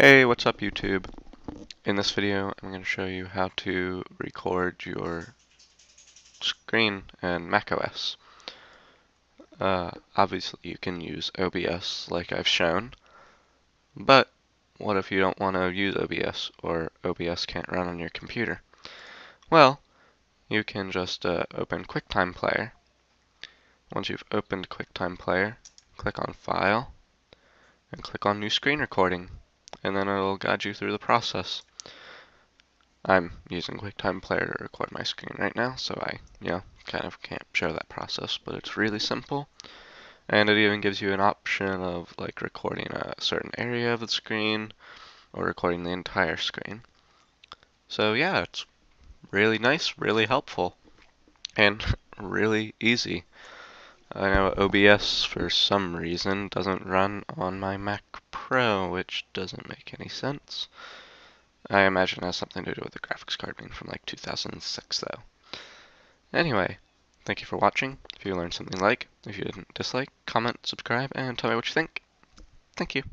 Hey, what's up YouTube? In this video, I'm going to show you how to record your screen in macOS. Obviously, you can use OBS like I've shown, but what if you don't want to use OBS or OBS can't run on your computer? Well, you can just open QuickTime Player. Once you've opened QuickTime Player, click on File and click on New Screen Recording, and then it'll guide you through the process. I'm using QuickTime Player to record my screen right now, so I, kind of can't show that process, but it's really simple. And it even gives you an option of like recording a certain area of the screen or recording the entire screen. So yeah, it's really nice, really helpful, and really easy. I know OBS for some reason doesn't run on my Mac Pro, which doesn't make any sense. I imagine it has something to do with the graphics card being from like 2006 though. Anyway, thank you for watching. If you learned something, like. If you didn't, dislike, comment, subscribe, and tell me what you think. Thank you.